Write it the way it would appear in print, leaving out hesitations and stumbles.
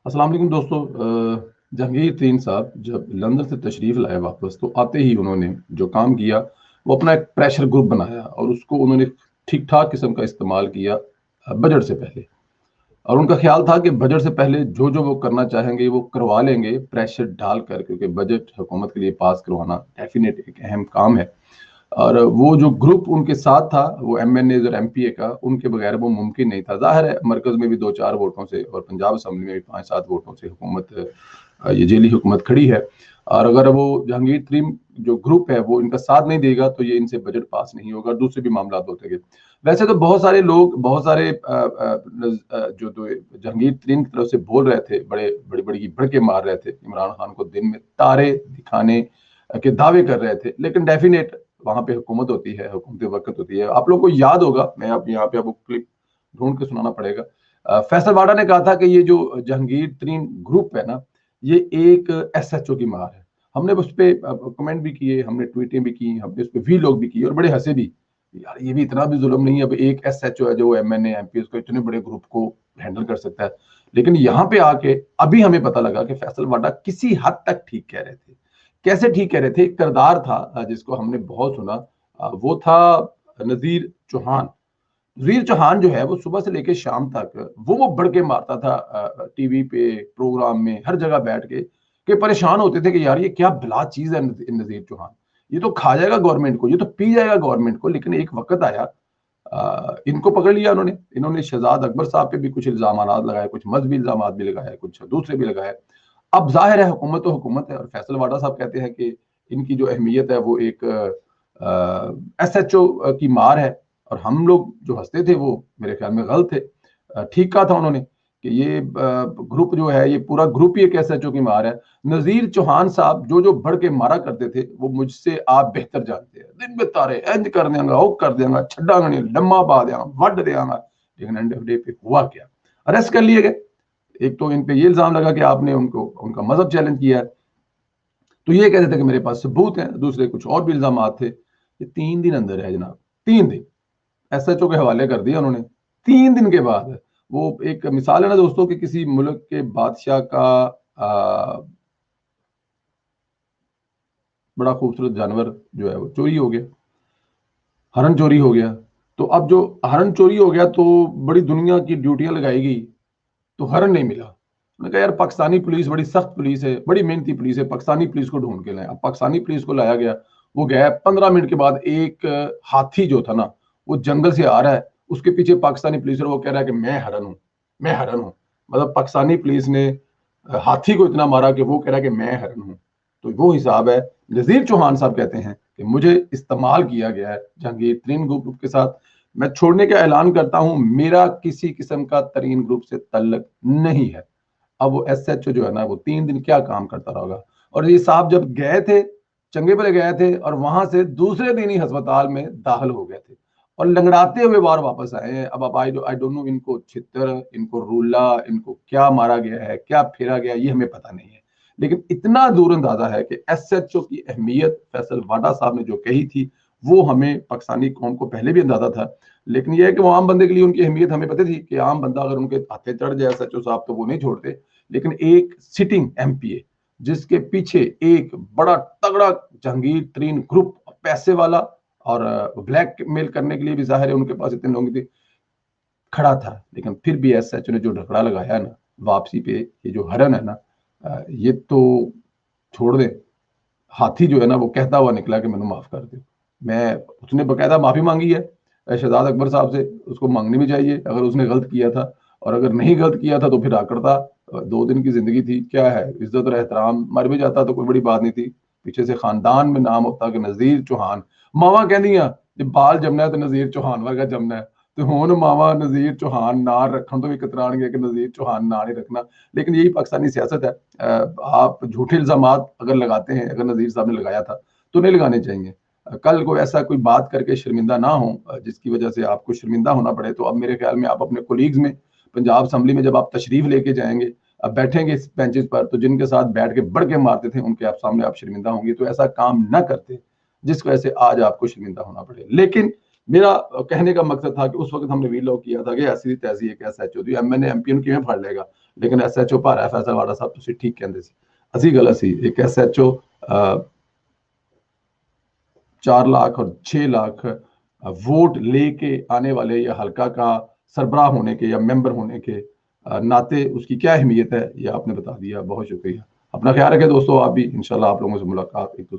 अस्सलाम वालेकुम दोस्तों। जहांगीर तरीन साहब जब लंदन से तशरीफ़ लाए वापस, तो आते ही उन्होंने जो काम किया वो अपना एक प्रेशर ग्रुप बनाया और उसको उन्होंने ठीक ठाक किस्म का इस्तेमाल किया बजट से पहले। और उनका ख्याल था कि बजट से पहले जो जो वो करना चाहेंगे वो करवा लेंगे प्रेशर डालकर, क्योंकि बजट हुकूमत के लिए पास करवाना डेफिनेट एक अहम काम है। और वो जो ग्रुप उनके साथ था वो MNA और MPA का, उनके बगैर वो मुमकिन नहीं था। जाहिर है मरकज में भी 2-4 वोटों से और पंजाब असम्बली में भी 5-7 वोटों से हुकूमत, ये जेली हुकूमत खड़ी है। और अगर वो जहांगीर तरीन जो ग्रुप है वो इनका साथ नहीं देगा तो ये इनसे बजट पास नहीं होगा, दूसरे भी मामला होते गए। वैसे तो बहुत सारे लोग, बहुत सारे जो जहांगीर तरीन की तरफ से बोल रहे थे, बड़े बड़ी बड़ी भड़के मार रहे थे, इमरान खान को दिन में तारे दिखाने के दावे कर रहे थे। लेकिन डेफिनेट वहां पे हुकूमत होती है, हुकूमत वक्त होती है। आप लोग को याद होगा, मैं अब यहाँ पे आपको क्लिप ढूंढ के सुनाना पड़ेगा। फैसल वाडा ने कहा था कि ये जो जहांगीर तरीन ग्रुप है ना, ये एक SHO की मार है। हमने उस पर कमेंट भी किए, हमने ट्वीटें भी की, हमने उस पर वीलॉग भी किए और बड़े हंसे भी। यार ये भी इतना भी जुल्म नहीं है, अब एक SHO है जो MNA MP उसको इतने बड़े ग्रुप को हैंडल कर सकता है। लेकिन यहाँ पे आके अभी हमें पता लगा कि फैसल वाडा किसी हद तक ठीक कह रहे थे। कैसे ठीक कह रहे थे? एक किरदार था जिसको हमने बहुत सुना, वो था नजीर चौहान। नजीर चौहान जो है वो सुबह से लेकर शाम तक वो बढ़ के मारता था टीवी पे, प्रोग्राम में, हर जगह बैठ के, कि परेशान होते थे कि यार ये क्या बिला चीज है नजीर चौहान। ये तो खा जाएगा गवर्नमेंट को, ये तो पी जाएगा गवर्नमेंट को। लेकिन एक वक्त आया, इनको पकड़ लिया उन्होंने। इन्होंने शहजाद अकबर साहब पे भी कुछ इल्जाम लगाए, कुछ मजहबी इल्जाम भी लगाए, कुछ दूसरे भी लगाए। अब जाहिर है हुकूमत तो हुकूमत है, और फैसल वाडा साहब कहते हैं कि इनकी जो अहमियत है वो एक SHO की मार है। और हम लोग जो हंसते थे वो मेरे ख्याल में गलत थे। ठीक कहा था उन्होंने कि ये ग्रुप जो है, ये पूरा ग्रुप ही एक SHO की मार है। नजीर चौहान साहब जो जो बढ़ के मारा करते थे वो मुझसे आप बेहतर जानते हैं। दिन में तारे इंज कर देंगा, वो कर देंगा, छड्डा नहीं, लम्मा पा देंगा, वड देंगा। लेकिन एंड ऑफ डे पे हुआ क्या? अरेस्ट कर लिए गए। एक तो इन पे ये इल्जाम लगा कि आपने उनको, उनका मजहब चैलेंज किया है, तो ये कहते थे कि मेरे पास सबूत हैं। दूसरे कुछ और भी इल्जाम थे। ये 3 दिन अंदर है जनाब, 3 दिन SHO के हवाले कर दिया उन्होंने। 3 दिन के बाद वो एक मिसाल है ना दोस्तों कि किसी मुल्क के बादशाह का बड़ा खूबसूरत जानवर जो है वो चोरी हो गया, हरन चोरी हो गया। तो अब जो हरन चोरी हो गया तो बड़ी दुनिया की ड्यूटियां लगाई गई, तो हरन नहीं मिला। मैंने कहा यार पाकिस्तानी पुलिस बड़ी सख्त पुलिस है, बड़ी मेहनती पुलिस है, पाकिस्तानी पुलिस को ढूंढ के लाए। अब पाकिस्तानी पुलिस को लाया गया, वो गया, 15 मिनट के बाद एक हाथी जो था ना वो जंगल से आ रहा है, उसके पीछे पाकिस्तानी पुलिस, और वो कह रहा है कि मैं हरन हूँ, मैं हरन हूँ। मतलब पाकिस्तानी पुलिस ने हाथी को इतना मारा कि वो कह रहा है कि मैं हरन हूँ। तो वो हिसाब है। नजीर चौहान साहब कहते हैं कि मुझे इस्तेमाल किया गया है जहांगीर तरीन ग्रुप के साथ। मैं छोड़ने का ऐलान करता हूं, मेरा किसी किस्म का तरीन ग्रुप से तल्लक नहीं है। अब वो SHO जो है ना वो 3 दिन क्या काम करता रहोगा। और ये साहब जब गए थे, चंगे भले गए थे, और वहां से दूसरे दिन ही अस्पताल में दाखिल हो गए थे और लंगड़ाते हुए बाहर वापस आए हैं। अब आप आई डोंट नो इनको छितर, इनको रूला, इनको क्या मारा गया है, क्या फेरा गया, ये हमें पता नहीं है। लेकिन इतना दूर अंदाजा है कि SHO की अहमियत फैसल वाडा साहब ने जो कही थी वो हमें पाकिस्तानी कौम को पहले भी अंदाजा था। लेकिन यह है कि वो आम बंदे के लिए उनकी अहमियत हमें पता थी कि आम बंदा अगर उनके हाथे चढ़ जाए SHO साहब तो वो नहीं छोड़ते। लेकिन एक सिटिंग MPA जिसके पीछे एक बड़ा तगड़ा जहांगीर तरीन ग्रुप, पैसे वाला, और ब्लैक मेल करने के लिए भी जाहिर है उनके पास इतने लोग थे, खड़ा था। लेकिन फिर भी SHO ने जो ढकड़ा लगाया ना वापसी पे, ये जो हरन है ना, ये तो छोड़ दे। हाथी जो है ना वो कहता हुआ निकला कि मैंने माफ कर दो। मैं, उसने बकायदा माफी मांगी है शहजाद अकबर साहब से, उसको मांगनी भी चाहिए अगर उसने गलत किया था। और अगर नहीं गलत किया था तो फिर आकड़ता। 2 दिन की जिंदगी थी, क्या है, इज्जत और एहतराम, मर भी जाता तो कोई बड़ी बात नहीं थी। पीछे से खानदान में नाम होता कि नजीर चौहान। मावा कहदियां जे बाल जमना है तो नजीर चौहान वर्गा जमना है। तो हुण मावा नजीर चौहान ना रखण तो भी कतराणगे कि नजीर चौहान ना नहीं रखना। लेकिन यही पाकिस्तानी सियासत है। आप झूठे इल्जाम अगर लगाते हैं, अगर नजीर साहब ने लगाया था तो नहीं लगाने चाहिए। कल को ऐसा कोई बात करके शर्मिंदा ना हो जिसकी वजह से आपको शर्मिंदा होना पड़े। तो अब मेरे ख्याल में आप अपने कोलीग्स में, पंजाब असम्बली में जब आप तशरीफ लेके जाएंगे, अब बैठेंगे इस बेंचेस पर, तो जिनके साथ बैठ के बढ़ के मारते थे उनके आप सामने आप शर्मिंदा होंगे। तो ऐसा काम ना करते जिस वजह से आज आपको शर्मिंदा होना पड़े। लेकिन मेरा कहने का मकसद था कि उस वक्त हमने वीलॉग किया था कि ऐसी तैसी एक SHO थी, MNA MP किवें फड़ लेगा। لیکن SHO ਭਾਰਾ ਹੈ ਫੈਸਲ ਵਾਲਾ ਸਾਹਿਬ, ਤੁਸੀਂ ਠੀਕ ਕਹਿੰਦੇ ਸੀ, ਅਸੀਂ ਗਲਤ ਸੀ। ਇੱਕ SHO 4 लाख और 6 लाख वोट लेके आने वाले या हल्का का सरबराह होने के या मेंबर होने के नाते उसकी क्या अहमियत है, ये आपने बता दिया, बहुत शुक्रिया। अपना ख्याल रखें दोस्तों, आप भी, इंशाल्लाह आप लोगों से मुलाकात एक दूसरे